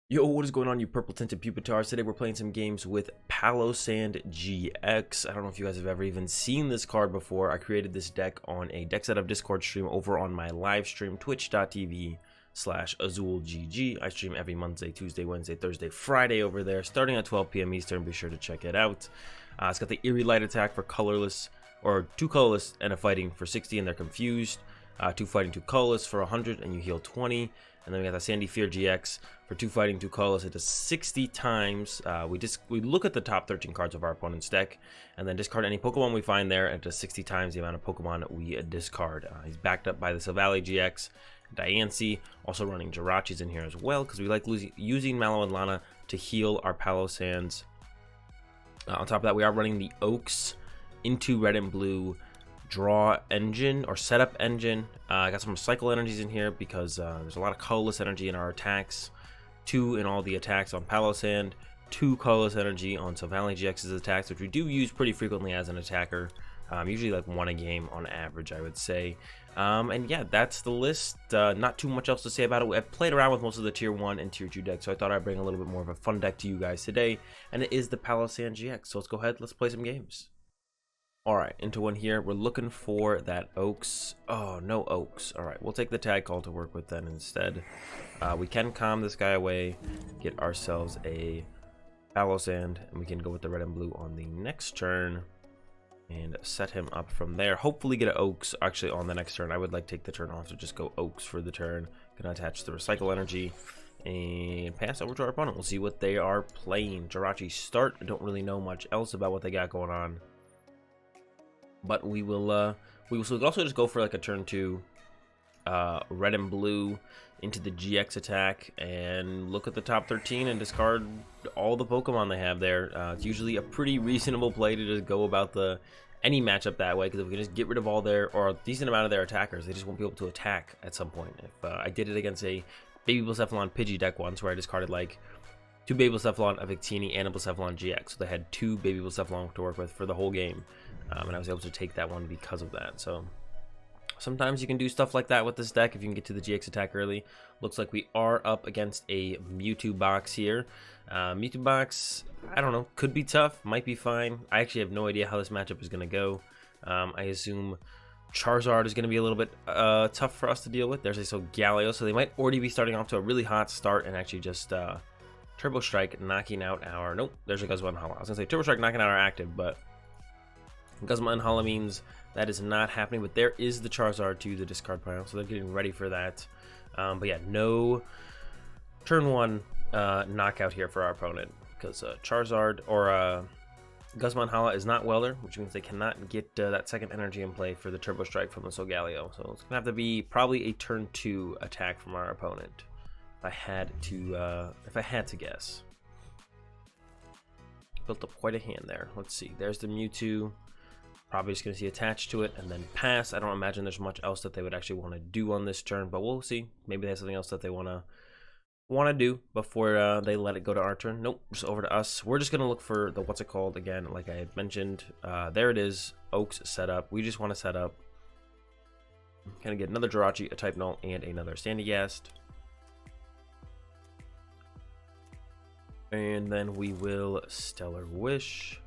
Yo, what is going on, you purple tinted pupitars? Today we're playing some games with Palossand-GX. I don't know if you guys have ever even seen this card before. I created this deck on a deck setup Discord stream over on my live stream, twitch.tv/AzulGG. I stream every Monday, Tuesday, Wednesday, Thursday, Friday over there, starting at 12 p.m. Eastern. Be sure to check it out. It's got the Eerie Light attack for colorless, or 2 colorless and a fighting for 60, and they're confused. 2 fighting, 2 colorless for 100, and you heal 20. And then we got the Sandygast for 2 fighting, 2 colorless. It does 60 times. We look at the top 13 cards of our opponent's deck, and then discard any Pokemon we find there, and it does 60 times the amount of Pokemon we discard. He's backed up by the Silvally-GX, Diancie, also running Jirachi's in here as well, because we like using Mallow Lana to heal our Palossands. On top of that, we are running the Oaks into Red and Blue draw engine or setup engine. I got some Recycle Energies in here because there's a lot of colorless energy in our attacks. 2 in all the attacks on Palossand, 2 colorless energy on Silvally-GX's attacks, which we do use pretty frequently as an attacker. Usually like 1 a game on average, I would say. And yeah, that's the list. Not too much else to say about it. I've played around with most of the tier 1 and tier 2 decks, so I thought I'd bring a little bit more of a fun deck to you guys today, and it is the Palossand-GX. So let's go ahead, let's play some games. Alright, into one here. We're looking for that Oaks. Oh, no Oaks. Alright, we'll take the Tag Call to work with then instead. We can calm this guy away, get ourselves a Palossand, and we can go with the Red and Blue on the next turn and set him up from there. Hopefully get an Oaks actually on the next turn. I would like to take the turn off to just go Oaks for the turn. Gonna attach the Recycle Energy and pass over to our opponent. We'll see what they are playing. Jirachi start. I don't really know much else about what they got going on. But we will also just go for like a turn 2 Red and Blue into the GX attack and look at the top 13 and discard all the Pokemon they have there. It's usually a pretty reasonable play to just go about any matchup that way, because if we can just get rid of all their, or a decent amount of their attackers, they just won't be able to attack at some point. If I did it against a Baby Blacephalon Pidgey deck once, where I discarded like 2 Baby Blacephalon, a Victini, and a Blacephalon-GX, so they had 2 Baby Blacephalon to work with for the whole game. And I was able to take that one because of that. So sometimes you can do stuff like that with this deck if you can get to the GX attack early. Looks like we are up against a Mewtwo box here. Mewtwo box, I don't know, could be tough, might be fine. I actually have no idea how this matchup is going to go. I assume Charizard is going to be a little bit tough for us to deal with. There's a Solgaleo, so they might already be starting off to a really hot start and actually just Turbo Strike knocking out our... Nope, there's a Guzma and Hala. I was going to say Turbo Strike knocking out our active, but Guzma and Hala means that is not happening, but there is the Charizard to the discard pile, so they're getting ready for that. But yeah, no turn 1 knockout here for our opponent, because Charizard or Guzma and Hala is not Welder, which means they cannot get that second energy in play for the Turbo Strike from the Solgaleo. So it's gonna have to be probably a turn 2 attack from our opponent, if I had to guess. Built up quite a hand there. Let's see. There's the Mewtwo. Probably just going to see attached to it and then pass. I don't imagine there's much else that they would actually want to do on this turn, but we'll see. Maybe they have something else that they want to do before they let it go to our turn. Nope, just over to us. We're just going to look for the what's it called again, like I had mentioned. There it is, Oaks setup. We just want to set up. Kind of get another Jirachi, a type Null, and another Sandygast. And then we will Stellar Wish.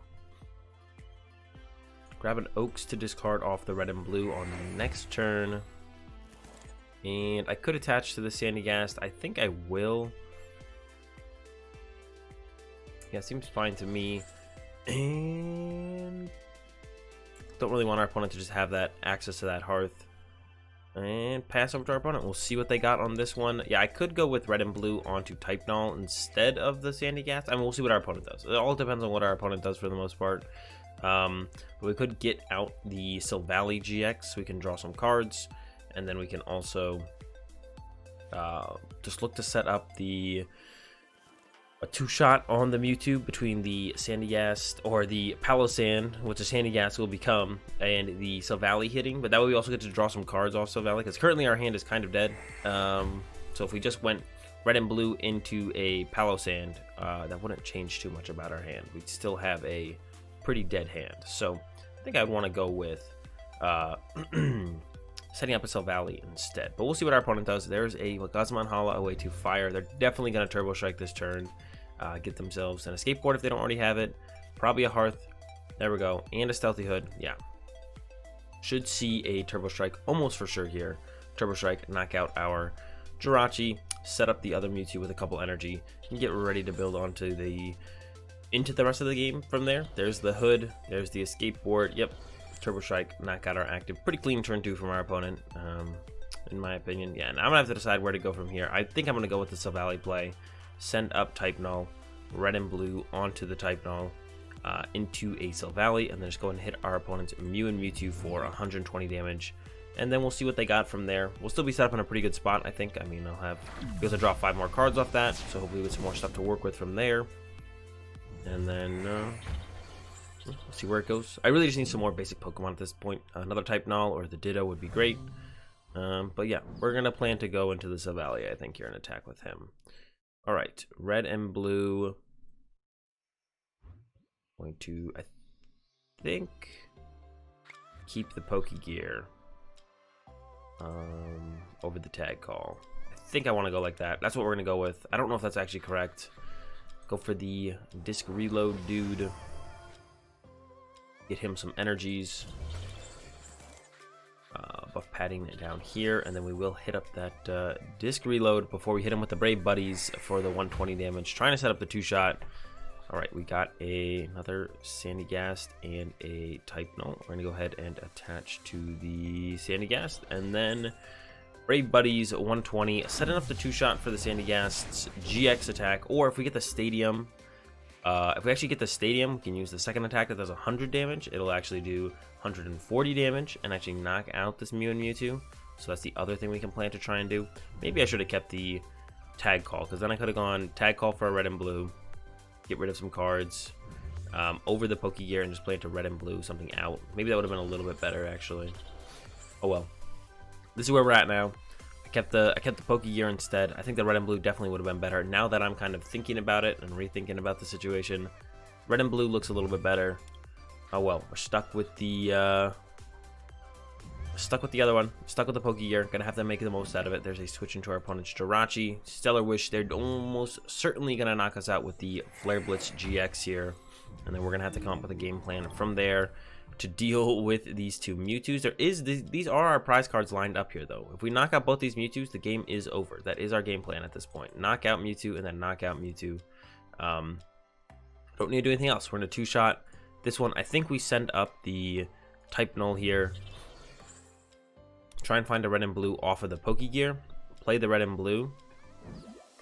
Grab an Oaks to discard off the Red and Blue on the next turn. And I could attach to the Sandygast. I think I will. Yeah, seems fine to me. And don't really want our opponent to just have that access to that hearth. And pass over to our opponent. We'll see what they got on this one. Yeah, I could go with Red and Blue onto Type Null instead of the Sandygast. I mean, we'll see what our opponent does. It all depends on what our opponent does for the most part. But we could get out the Silvally-GX, so we can draw some cards, and then we can also just look to set up a 2-shot on the Mewtwo between the Sandygast, or the Palossand, which the Sandygast will become, and the Silvally hitting. But that way we also get to draw some cards off Silvally, because currently our hand is kind of dead. So if we just went Red and Blue into a Palossand, that wouldn't change too much about our hand. We'd still have a pretty dead hand. So I think I'd want to go with setting up a Silvally instead. But we'll see what our opponent does. There's a Guzman Hala away to fire. They're definitely going to Turbo Strike this turn. Get themselves an Escape Board if they don't already have it. Probably a Hearth. There we go. And a Stealthy Hood. Yeah. Should see a Turbo Strike almost for sure here. Turbo Strike, knock out our Jirachi, set up the other Mewtwo with a couple energy, and get ready to build onto into the rest of the game from there. There's the Hood. There's the Escape Board. Yep. Turbo Strike, knock out our active. Pretty clean turn 2 from our opponent, in my opinion. Yeah, and I'm going to have to decide where to go from here. I think I'm going to go with the Silvally play. Send up Type Null, red and blue onto the Type Null, into a Silvally, and then just go and hit our opponent's Mew and Mewtwo for 120 damage. And then we'll see what they got from there. We'll still be set up in a pretty good spot, I think. I mean, I'll be able to draw 5 more cards off that, so hopefully with some more stuff to work with from there. And then... we'll see where it goes. I really just need some more basic Pokemon at this point. Another Type Null or the Ditto would be great. But yeah, we're going to plan to go into the Silvally, I think, here and attack with him. Alright, red and blue. Going to, I think, keep the Pokégear over the Tag Call. I think I want to go like that. That's what we're going to go with. I don't know if that's actually correct. Go for the Disc Reload dude. Get him some energies. Buff Padding down here, and then we will hit up that Disc Reload before we hit him with the Brave Buddies for the 120 damage. Trying to set up the 2-shot. Alright, we got another Sandygast and a Type Null. We're going to go ahead and attach to the Sandygast, and then Brave Buddies 120. Setting up the 2-shot for the Sandygast's GX attack, or if we get the Stadium... if we actually get the Stadium, we can use the second attack that does 100 damage. It'll actually do 140 damage and actually knock out this Mew and Mewtwo. So that's the other thing we can plan to try and do. Maybe I should have kept the Tag Call, because then I could have gone Tag Call for a red and blue, get rid of some cards, over the Pokégear and just play into red and blue, something out. Maybe that would have been a little bit better, actually. Oh well. This is where we're at now. I kept the Pokégear instead. I think the red and blue definitely would have been better. Now that I'm kind of thinking about it and rethinking about the situation, red and blue looks a little bit better. Oh well, we're stuck with the other one. Stuck with the Pokégear. Gonna have to make the most out of it. There's a switch into our opponent's Jirachi. Stellar Wish. They're almost certainly gonna knock us out with the Flare Blitz GX here, and then we're gonna have to come up with a game plan from there to deal with these two Mewtwo's. These are our prize cards lined up here, though. If we knock out both these Mewtwo's, the game is over. That is our game plan at this point. Knock out Mewtwo and then knock out Mewtwo. Don't need to do anything else. We're in a 2-shot. This one, I think we send up the Type Null here. Try and find a red and blue off of the Pokégear. Play the red and blue.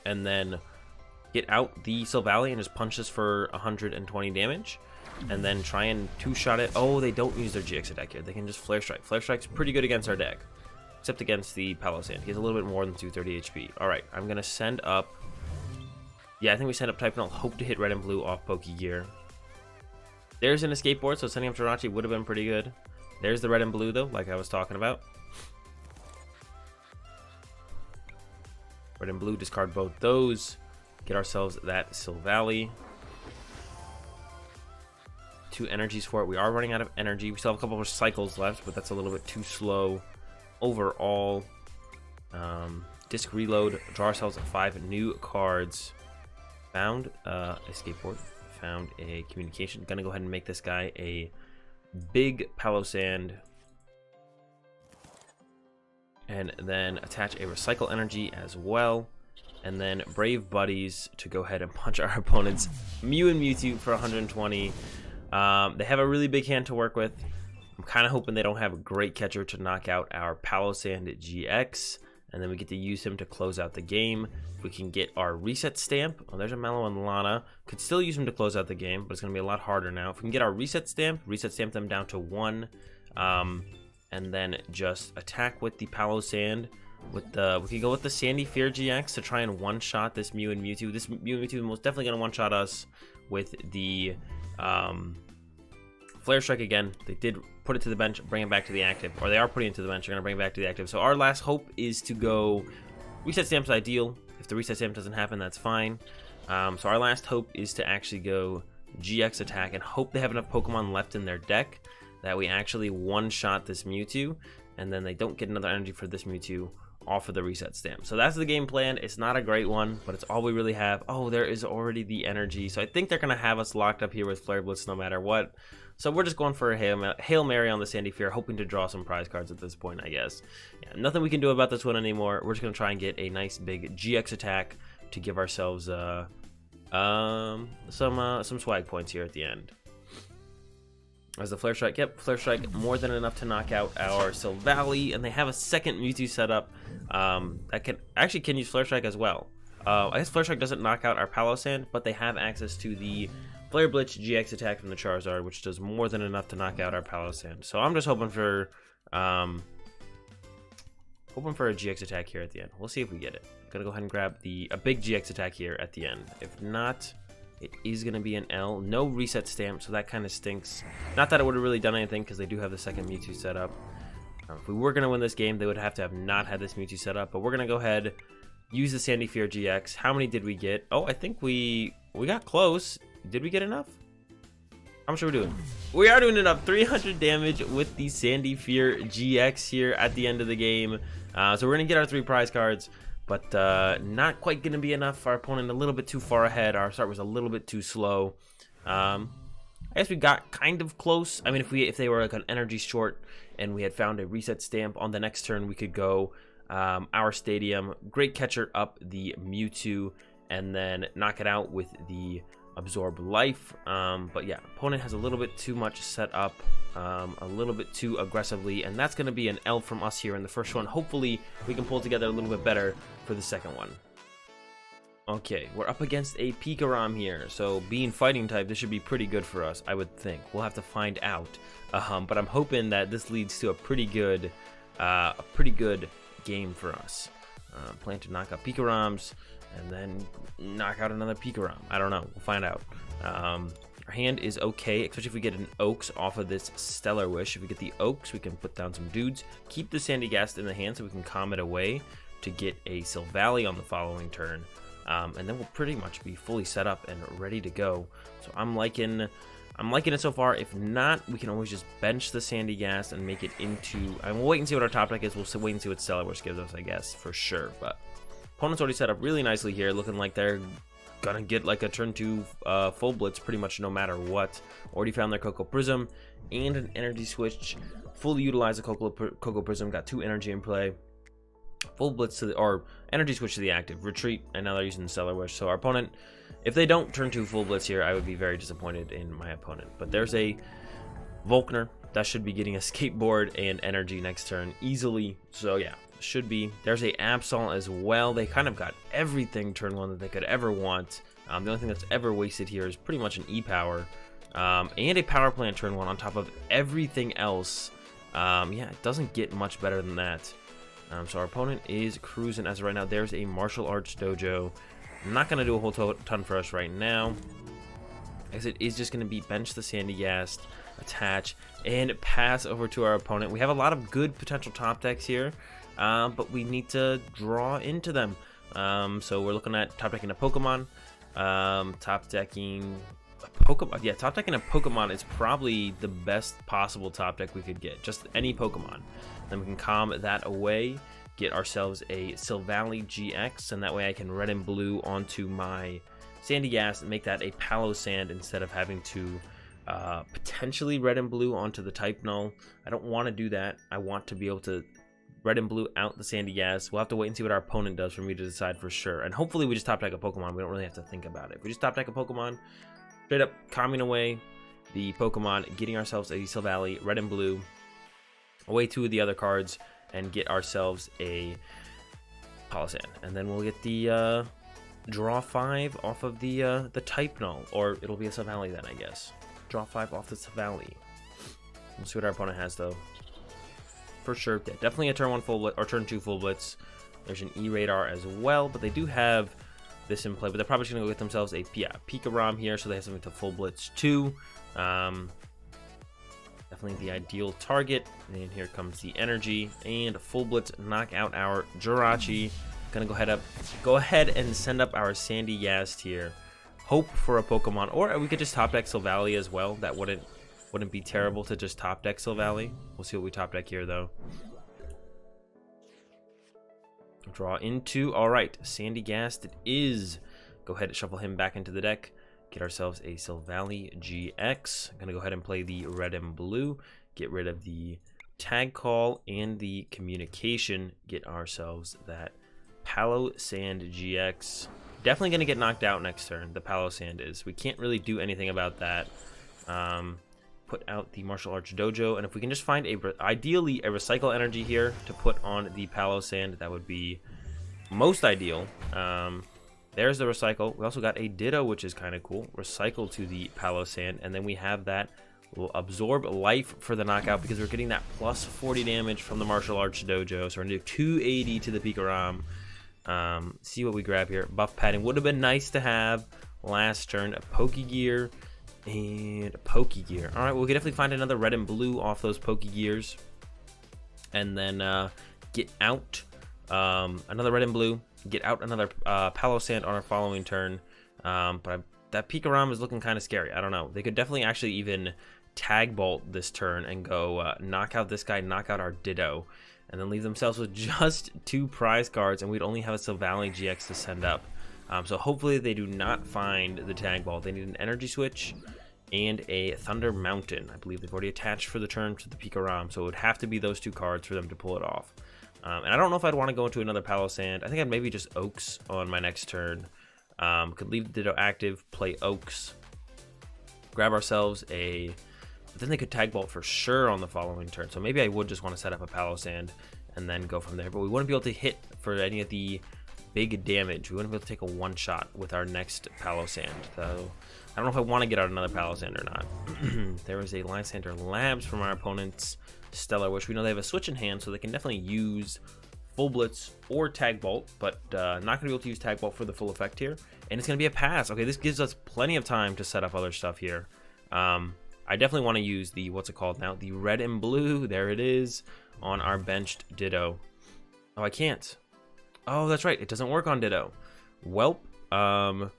And then get out the Silvally and just punch this for 120 damage. And then try and 2-shot it. Oh, they don't use their GX attack here. They can just Flare Strike. Flare Strike's pretty good against our deck, except against the Palossand. He has a little bit more than 230 HP. Alright, I'm going to send up... Yeah, I think we send up Type Null. Hope to hit red and blue off Pokégear. There's an Escape Board, so sending up Jirachi would have been pretty good. There's the red and blue, though, like I was talking about. Red and blue, discard both those. Get ourselves that Silvally. 2 energies for it. We are running out of energy. We still have a couple more cycles left, but that's a little bit too slow overall. Disc Reload. Draw ourselves 5 new cards. Found Escape Board. Found a Communication. Gonna go ahead and make this guy a big Palossand. And then attach a Recycle Energy as well. And then Brave Buddies to go ahead and punch our opponent's Mew and Mewtwo for 120. They have a really big hand to work with. I'm kind of hoping they don't have a Great Catcher to knock out our Palossand-GX. And then we get to use him to close out the game. If we can get our Reset Stamp. Oh, there's a Mallow Lana. Could still use him to close out the game, but it's going to be a lot harder now. If we can get our Reset Stamp them down to 1. And then just attack with the Palossand. We can go with the Sandy Fear GX to try and one-shot this Mew and Mewtwo. This Mew and Mewtwo is most definitely going to one-shot us with the Flare Strike again. They did put it to the bench, bring it back to the active. Or they are putting it to the bench, they're going to bring it back to the active. So our last hope is to go... Reset Stamp's ideal. If the Reset Stamp doesn't happen, that's fine. So our last hope is to actually go GX attack and hope they have enough Pokemon left in their deck that we actually one-shot this Mewtwo. and then they don't get another energy for this Mewtwo off of the reset stamp. So that's the game plan. It's not a great one, but it's all we really have. Oh, there is already the energy. So I think they're going to have us locked up here with Flare Blitz no matter what. So we're just going for a Hail Mary on the Sandy Fear, hoping to draw some prize cards at this point, I guess. Yeah, nothing we can do about this one anymore. We're just going to try and get a nice big GX attack to give ourselves some swag points here at the end. As the Flare Strike, yep, Flare Strike more than enough to knock out our Silvally, and they have a second Mewtwo set up that can use Flare Strike as well. I guess Flare Strike doesn't knock out our Palossand, but they have access to the Flare Blitz GX attack from the Charizard, which does more than enough to knock out our Palossand. So I'm just hoping for a GX attack here at the end. We'll see if we get it. I'm gonna go ahead and grab a big GX attack here at the end. If not, it is going to be an L. No reset stamp, so that kind of stinks. Not that it would have really done anything, because they do have the second Mewtwo set up. If we were going to win this game, they would have to have not had this Mewtwo set up. But we're going to go ahead, use the Sandy Fear GX. How many did we get? Oh, I think we got close. Did we get enough? How much are we doing? We are doing enough. 300 damage with the Sandy Fear GX here at the end of the game. So we're going to get our 3 prize cards. But not quite going to be enough. Our opponent a little bit too far ahead. Our start was a little bit too slow. I guess we got kind of close. I mean, if they were like an energy short and we had found a reset stamp on the next turn, we could go our stadium, Great Catcher up the Mewtwo, and then knock it out with the Absorb Life. But yeah, opponent has a little bit too much set up, a little bit too aggressively, and that's going to be an L from us here in the first one. Hopefully we can pull together a little bit better for the second one. Okay, we're up against a PikaRom here, so being fighting type, this should be pretty good for us, I would think. We'll have to find out, but I'm hoping that this leads to a pretty good game for us. Plan to knock out PikaRoms and then knock out another PikaRom. I don't know. We'll find out. Our hand is okay, especially if we get an Oaks off of this Stellar Wish. If we get the Oaks, we can put down some dudes, keep the Sandygast in the hand so we can calm it away to get a Silvally on the following turn. And then we'll pretty much be fully set up and ready to go. So I'm liking it so far. If not, we can always just bench the Sandygast and make it into... We'll wait and see what our top deck is. We'll wait and see what Stellar Wish gives us, I guess, for sure. But opponent's already set up really nicely here, looking like they're gonna get like a turn 2 full blitz pretty much no matter what. Already found their Cocoa Prism and an energy switch. Fully utilized the Cocoa Prism, got 2 energy in play. Full blitz to the, or energy switch to the active, retreat, and now they're using the Stellar Wish. So our opponent, if they don't turn 2 full blitz here, I would be very disappointed in my opponent. But there's a Volkner that should be getting Escape Board and energy next turn easily. So yeah, should be. There's a Absol as well. They kind of got everything turn 1 that they could ever want. The only thing that's ever wasted here is pretty much an E-Power and a Power Plant turn 1 on top of everything else. Yeah, it doesn't get much better than that. So our opponent is cruising as of right now. There's a Martial Arts Dojo. Not going to do a whole ton for us right now, as it is just going to be bench the Sandygast, attach, and pass over to our opponent. We have a lot of good potential top decks here, but we need to draw into them. So we're looking at top decking a Pokemon, top decking a Pokemon. Yeah, top decking a Pokemon is probably the best possible top deck we could get. Just any Pokemon. Then we can calm that away, get ourselves a Silvally-GX, and that way I can red and blue onto my Sandygast and make that a Palossand instead of having to potentially red and blue onto the type null. I don't want to do that. I want to be able to red and blue out the Sandygast. We'll have to wait and see what our opponent does for me to decide for sure. And hopefully we just top deck a Pokemon. We don't really have to think about it. If we just top deck a Pokemon, straight up calming away the Pokemon, getting ourselves a Silvally, red and blue, away 2 of the other cards, and get ourselves a Palossand. And then we'll get the draw 5 off of the type null, or it'll be a Silvally then, I guess. Draw 5 off the Silvally. We'll see what our opponent has though. For sure, yeah, definitely a turn 1 full blitz or turn 2 full blitz. There's an E-Radar as well, but they do have this in play. But they're probably just gonna go get themselves a PikaRom here, so they have something to full blitz too. Definitely the ideal target. And here comes the energy and a full blitz, knock out our Jirachi. Gonna go ahead and send up our Sandygast here. Hope for a Pokemon, or we could just top deck Silvally as well. That wouldn't be terrible to just top deck Silvally. We'll see what we top deck here though. Draw into. All right, Sandygast it is. Go ahead and shuffle him back into the deck. Get ourselves a Silvally-GX. I'm going to go ahead and play the red and blue. Get rid of the Tag Call and the Communication. Get ourselves that Palossand-GX. Definitely going to get knocked out next turn. The Palossand is. We can't really do anything about that. Put out the Martial Arts Dojo. And if we can just find ideally a Recycle Energy here to put on the Palossand, that would be most ideal. There's the Recycle. We also got a Ditto, which is kind of cool. Recycle to the Palossand. And then we have that will absorb life for the knockout because we're getting that plus 40 damage from the Martial Arts Dojo. So we're going to do 280 to the PikaRom. See what we grab here. Buff Padding would have been nice to have last turn. A Pokégear and a Pokégear. All right, we'll definitely find another red and blue off those Pokégears. And then get out another red and blue. Get out another Palossand on our following turn. But that PikaRom is looking kind of scary. I don't know. They could definitely actually even tag bolt this turn and go knock out this guy, knock out our Ditto, and then leave themselves with just 2 prize cards, and we'd only have a Silvally-GX to send up. So hopefully they do not find the tag bolt. They need an energy switch and a Thunder Mountain. I believe they've already attached for the turn to the PikaRom, so it would have to be those 2 cards for them to pull it off. And I don't know if I'd want to go into another Palossand. I think I'd maybe just Oaks on my next turn. Could leave the Ditto active, play Oaks, grab ourselves a... But then they could tag bolt for sure on the following turn. So maybe I would just want to set up a Palossand and then go from there. But we wouldn't be able to hit for any of the big damage. We wouldn't be able to take a one-shot with our next Palossand. So I don't know if I want to get out another Palossand or not. There is a Lysander Labs from our opponent's Stellar, which we know they have a switch in hand, so they can definitely use Full Blitz or Tag Bolt, but not going to be able to use Tag Bolt for the full effect here. And it's going to be a pass. Okay, this gives us plenty of time to set up other stuff here. I definitely want to use the, what's it called now? The red and blue, there it is, on our benched Ditto. Oh, I can't. Oh, that's right, it doesn't work on Ditto. Welp, I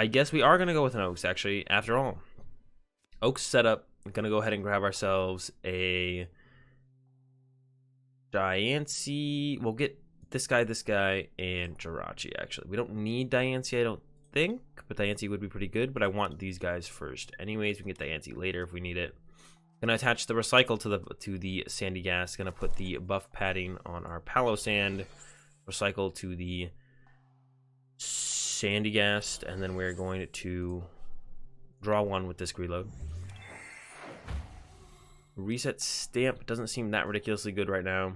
guess we are going to go with an Oaks, actually, after all. Oaks setup. I'm going to go ahead and grab ourselves a Diancie. We'll get this guy, and Jirachi, actually. We don't need Diancie, I don't think, but Diancie would be pretty good, but I want these guys first. Anyways, we can get Diancie later if we need it. Gonna attach the Recycle to the Sandygast. Gonna put the Buff Padding on our Palossand. Recycle to the Sandygast, and then we're going to draw 1 with this reload. Reset Stamp doesn't seem that ridiculously good right now.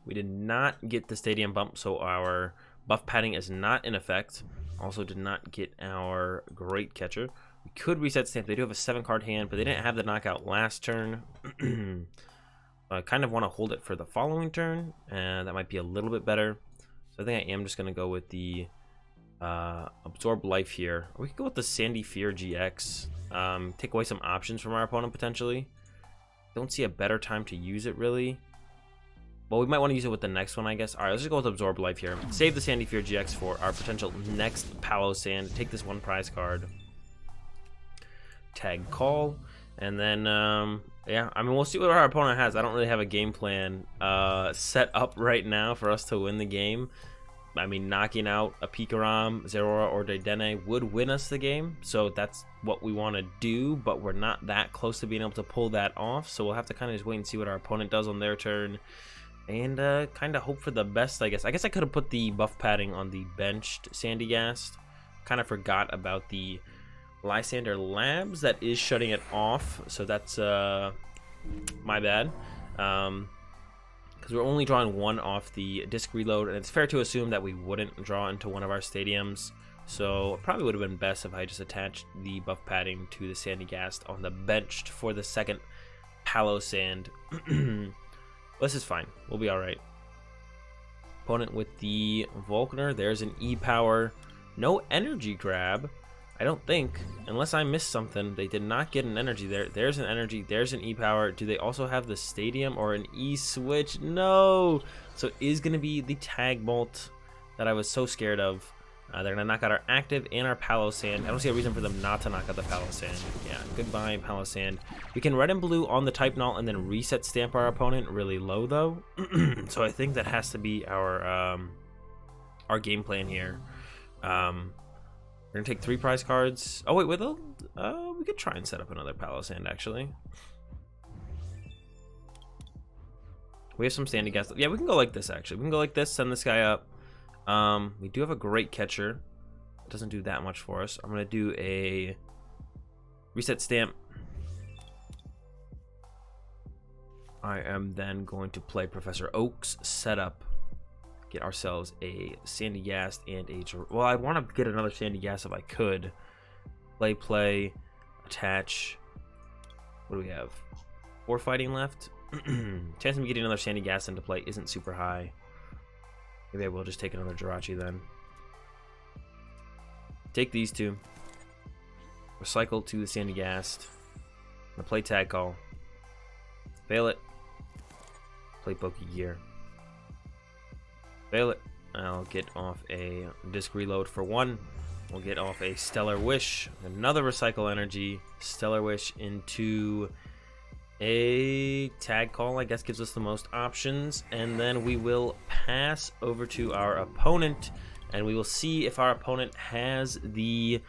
We did not get the Stadium Bump, so our Buff Padding is not in effect. Also did not get our Great Catcher. We could Reset Stamp. They do have a 7-card hand, but they didn't have the knockout last turn. I kind of want to hold it for the following turn, and that might be a little bit better. So I think I am just going to go with the Absorb Life here. Or we could go with the Sandygast GX. Take away some options from our opponent potentially. Don't see a better time to use it really. Well, we might want to use it with the next one, I guess. All right, let's just go with Absorb Life here. Save the Sandygast GX for our potential next Palossand. Take this 1 prize card. Tag Call. And then, yeah, I mean, we'll see what our opponent has. I don't really have a game plan set up right now for us to win the game. I mean, knocking out a PikaRom, Zeraora, or Dedenne would win us the game. So that's what we want to do, but we're not that close to being able to pull that off. So we'll have to kind of just wait and see what our opponent does on their turn. And kind of hope for the best, I guess. I guess I could have put the Buff Padding on the benched Sandygast. Kind of forgot about the Lysander Labs that is shutting it off. So that's my bad. Because we're only drawing 1 off the disc reload. And it's fair to assume that we wouldn't draw into one of our stadiums. So it probably would have been best if I just attached the Buff Padding to the Sandygast on the benched for the second Palossand. This is fine. We'll be alright. Opponent with the Volkner. There's an E-Power. No energy grab, I don't think. Unless I missed something. They did not get an energy there. There's an energy. There's an E-Power. Do they also have the Stadium or an E-Switch? No! So it is going to be the Tag Bolt that I was so scared of. They're going to knock out our active and our Palossand. I don't see a reason for them not to knock out the Palossand. Yeah, goodbye, Palossand. We can red and blue on the type null and then reset stamp our opponent really low, though. So I think that has to be our game plan here. We're going to take 3 prize cards. Oh, wait, we could try and set up another Palossand, actually. We have some Sandygast. Yeah, we can go like this, actually. We can go like this, send this guy up. We do have a Great Catcher. It doesn't do that much for us. I'm going to do a Reset Stamp. I am then going to play Professor Oak's setup. Get ourselves a Sandygast and a... Well, I want to get another Sandygast if I could. Play, attach. What do we have? 4 fighting left. Chance of me getting another Sandygast into play isn't super high. Maybe I will just take another Jirachi then. Take these 2. Recycle to the Sandygast. I'm gonna play Tag Call. Fail it. Play Pokégear. Fail it. I'll get off a disc reload for 1. We'll get off a Stellar Wish. Another Recycle Energy. Stellar Wish into a Tag Call, I guess, gives us the most options. And then we will pass over to our opponent. And we will see if our opponent has the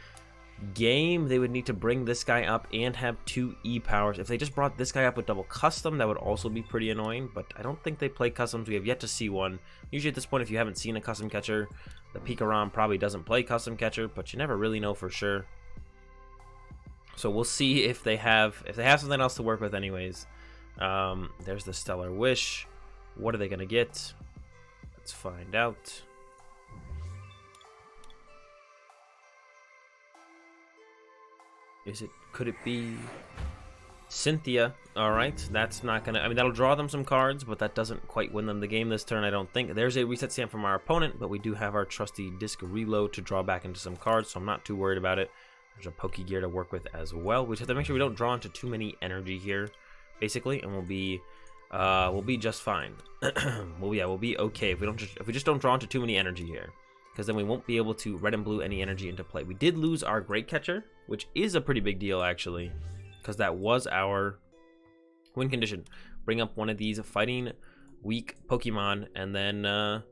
game. They would need to bring this guy up and have 2 E-powers. If they just brought this guy up with double custom, that would also be pretty annoying. But I don't think they play customs. We have yet to see one. Usually at this point, if you haven't seen a custom catcher, the PikaRom probably doesn't play custom catcher, but you never really know for sure. So we'll see if they have something else to work with anyways. There's the Stellar Wish. What are they gonna get? Let's find out. Could it be Cynthia? Alright, that's not gonna, I mean, that'll draw them some cards, but that doesn't quite win them the game this turn, I don't think. There's a reset stamp from our opponent, but we do have our trusty disc reload to draw back into some cards, so I'm not too worried about it. There's a Pokégear to work with as well. We just have to make sure we don't draw into too many energy here, basically, and we'll be just fine. We'll be okay if we just don't draw into too many energy here, because then we won't be able to red and blue any energy into play. We did lose our Great Catcher, which is a pretty big deal actually, because that was our win condition. Bring up one of these fighting weak Pokemon, and then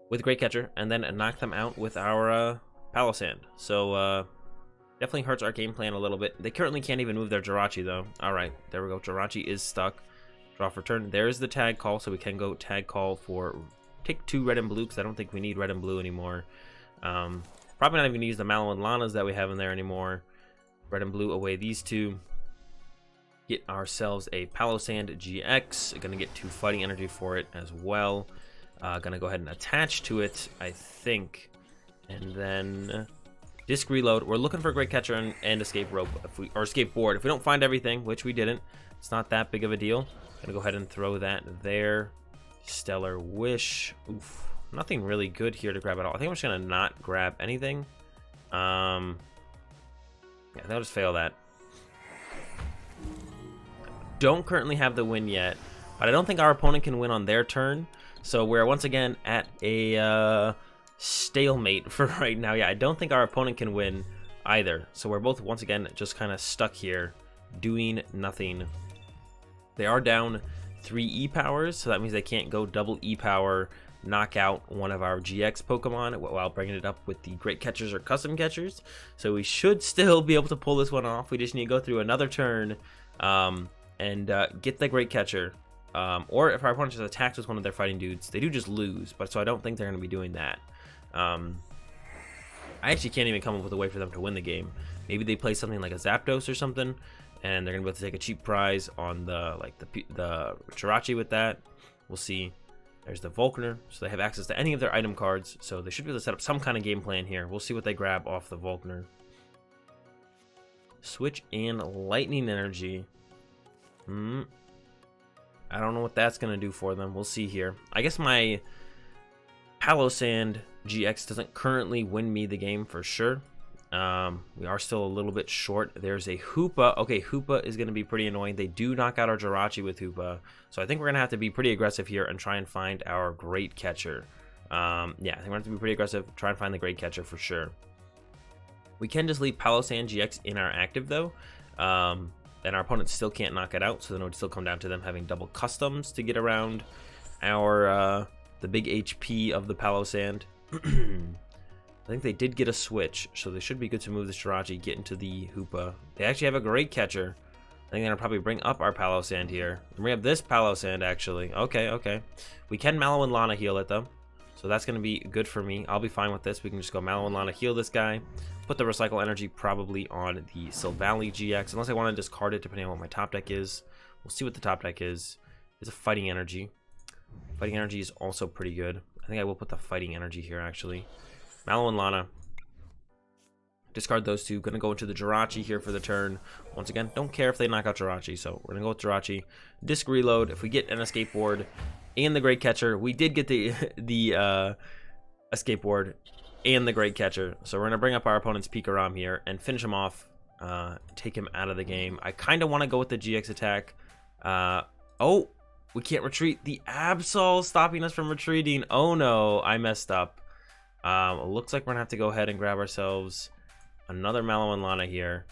with Great Catcher, and then knock them out with our Palossand. So definitely hurts our game plan a little bit. They currently can't even move their Jirachi though. Alright, there we go. Jirachi is stuck. Draw for turn. There's the Tag Call, so we can go Tag Call for... Take 2 red and blue, because I don't think we need red and blue anymore. Probably not even going to use the Mallow Lanas that we have in there anymore. Red and blue away these 2. Get ourselves a Palossand-GX. Going to get 2 fighting energy for it as well. Going to go ahead and attach to it, I think. And then... disc reload. We're looking for Great Catcher and Escape Rope, or Escape Board. If we don't find everything, which we didn't, it's not that big of a deal. Gonna go ahead and throw that there. Stellar Wish. Oof, nothing really good here to grab at all. I think I'm just gonna not grab anything. Yeah, I'll just fail that. Don't currently have the win yet, but I don't think our opponent can win on their turn. So we're once again at a stalemate for right now. Yeah, I don't think our opponent can win either. So we're both once again just kind of stuck here doing nothing. They are down 3 E-powers, so that means they can't go double E-power, knock out one of our GX Pokemon while bringing it up with the Great Catchers or Custom Catchers. So we should still be able to pull this one off. We just need to go through another turn and get the Great Catcher. Or if our opponent just attacks with one of their fighting dudes, they do just lose, but so I don't think they're going to be doing that. I actually can't even come up with a way for them to win the game. Maybe they play something like a Zapdos or something, and they're gonna be able to take a cheap prize on the Jirachi with that. We'll see. There's the Volkner, so they have access to any of their item cards, so they should be able to set up some kind of game plan here. We'll see what they grab off the Volkner. Switch and Lightning Energy. I don't know what that's gonna do for them. We'll see here. I guess my Palossand-GX doesn't currently win me the game for sure. We are still a little bit short. There's a Hoopa. Okay, Hoopa is going to be pretty annoying. They do knock out our Jirachi with Hoopa, so I think we're going to have to be pretty aggressive here and try and find our Great Catcher. Yeah, I think we're going to have to be pretty aggressive. Try and find the Great Catcher for sure. We can just leave Palossand-GX in our active, though. And our opponent still can't knock it out, so then it would still come down to them having double customs to get around our the big HP of the Palossand. I think they did get a switch, so they should be good to move this Jirachi, get into the Hoopa. They actually have a Great Catcher. I think they're gonna probably bring up our Palossand here. Bring up this Palossand, actually. Okay. We can Mallow and Lana heal it, though. So that's gonna be good for me. I'll be fine with this. We can just go Mallow and Lana heal this guy. Put the Recycle Energy probably on the Silvally-GX, unless I want to discard it depending on what my top deck is. We'll see what the top deck is. It's a Fighting Energy. Fighting Energy is also pretty good. I think I will put the Fighting Energy here, actually. Mallow and Lana. Discard those two. Gonna go into the Jirachi here for the turn. Once again, don't care if they knock out Jirachi, so we're gonna go with Jirachi. Disc reload. If we get an Escape Board and the Great Catcher, we did get the Escape Board and the Great Catcher, so we're gonna bring up our opponent's PikaRom here and finish him off, take him out of the game. I kind of want to go with the GX attack. Oh, we can't retreat. The Absol stopping us from retreating. Oh no, I messed up. Looks like we're gonna have to go ahead and grab ourselves another Mallow and Lana here.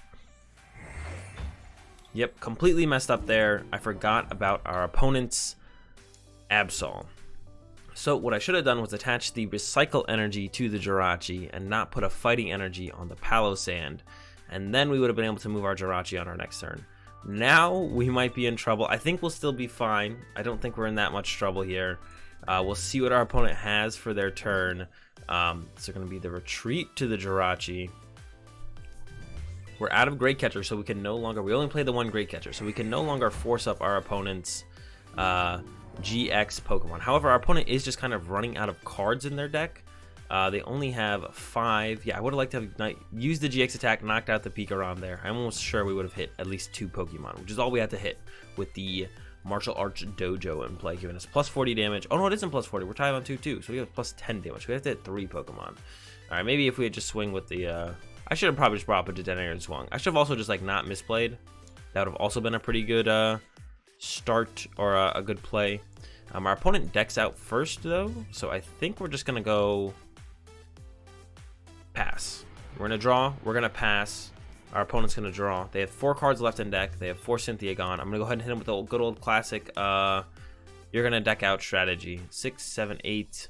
Yep, completely messed up there. I forgot about our opponent's Absol. So what I should have done was attach the Recycle Energy to the Jirachi and not put a Fighting Energy on the Palossand. And then we would have been able to move our Jirachi on our next turn. Now we might be in trouble. I think we'll still be fine. I don't think we're in that much trouble here. We'll see what our opponent has for their turn. So going to be the retreat to the Jirachi. We're out of Great Catcher, so we can no longer... We only play the one Great Catcher, so we can no longer force up our opponent's... GX Pokemon. However, our opponent is just kind of running out of cards in their deck. They only have 5. Yeah, I would have liked to have used the GX attack, knocked out the PikaRom there. I'm almost sure we would have hit at least 2 Pokemon, which is all we had to hit with the Martial Arts Dojo in play, giving us plus 40 damage. Oh no, it isn't plus 40. We're tied on 2-2, so we have plus 10 damage. We have to hit 3 Pokemon. All right, maybe if we had just swing with the... I should have probably just brought up a Detonator and swung. I should have also just like not misplayed. That would have also been a pretty good... start or a good play. Our opponent decks out first though, so I think we're just gonna go pass. We're gonna draw, we're gonna pass. Our opponent's gonna draw. They have 4 cards left in deck. They have 4 Cynthia gone. I'm gonna go ahead and hit him with the good old classic you're gonna deck out strategy. 6, 7, 8,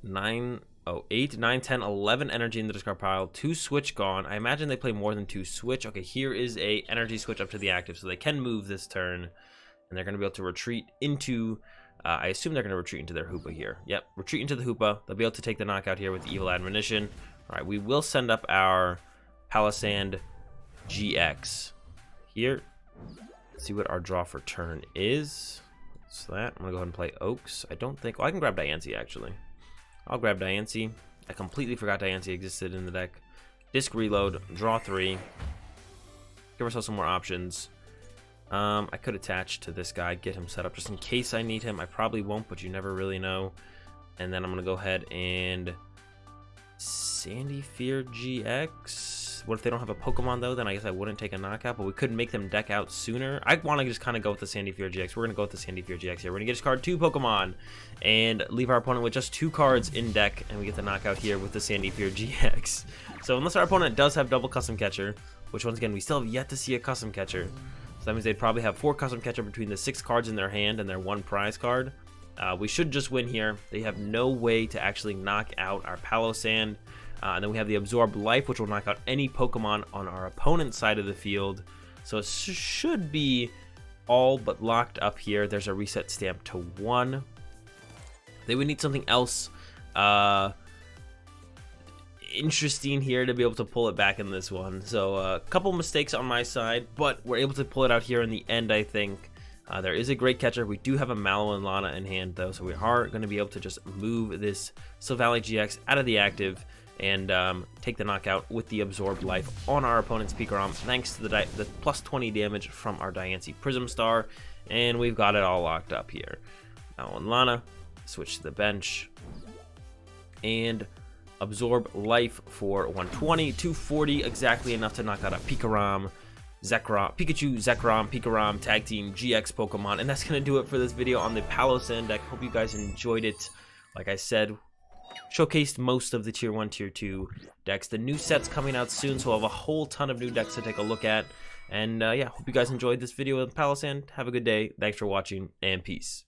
9. Oh, 8, 9, 10, 11 energy in the discard pile. 2 switch gone. I imagine they play more than 2 switch. Okay, here is a energy switch up to the active, so they can move this turn, and they're going to be able to retreat into... I assume they're going to retreat into their Hoopa here. Yep, retreat into the Hoopa. They'll be able to take the knockout here with the Evil Admonition. All right, we will send up our Palossand-GX here. Let's see what our draw for turn is. So that, I'm going to go ahead and play Oaks. I don't think... Oh, I can grab Diancie, actually. I'll grab Diancie. I completely forgot Diancie existed in the deck. Disc reload, draw 3. Give ourselves some more options. I could attach to this guy, get him set up just in case I need him. I probably won't, but you never really know. And then I'm going to go ahead and Sandygast. What if they don't have a Pokemon though? Then I guess I wouldn't take a knockout, but we could make them deck out sooner. I want to just kind of go with the Sandygast. We're going to go with the Sandygast here. We're going to get discard 2 Pokemon and leave our opponent with just 2 cards in deck, and we get the knockout here with the Sandygast. So unless our opponent does have double Custom Catcher, which once again, we still have yet to see a Custom Catcher. So that means they'd probably have 4 Custom Catcher between the 6 cards in their hand and their 1 prize card. We should just win here. They have no way to actually knock out our Palossand. And then we have the Absorb Life, which will knock out any Pokemon on our opponent's side of the field. So it should be all but locked up here. There's a Reset Stamp to 1. They would need something else interesting here to be able to pull it back in this one. So a couple mistakes on my side, but we're able to pull it out here in the end, I think. There is a Great Catcher. We do have a Mallow and Lana in hand, though, so we are going to be able to just move this Silvally-GX out of the active and take the knockout with the Absorbed Life on our opponent's PikaRom, thanks to the plus 20 damage from our Diancie Prism Star, and we've got it all locked up here. Now on Lana, switch to the bench, and Absorb Life for 120, 240, exactly enough to knock out a PikaRom. Zekrom, Pikachu, Zekrom, PikaRom, Tag Team, GX Pokemon, and that's going to do it for this video on the Palossand deck. Hope you guys enjoyed it. Like I said, showcased most of the Tier 1, Tier 2 decks. The new set's coming out soon, so we'll have a whole ton of new decks to take a look at. And yeah, hope you guys enjoyed this video with Palossand. Have a good day. Thanks for watching, and peace.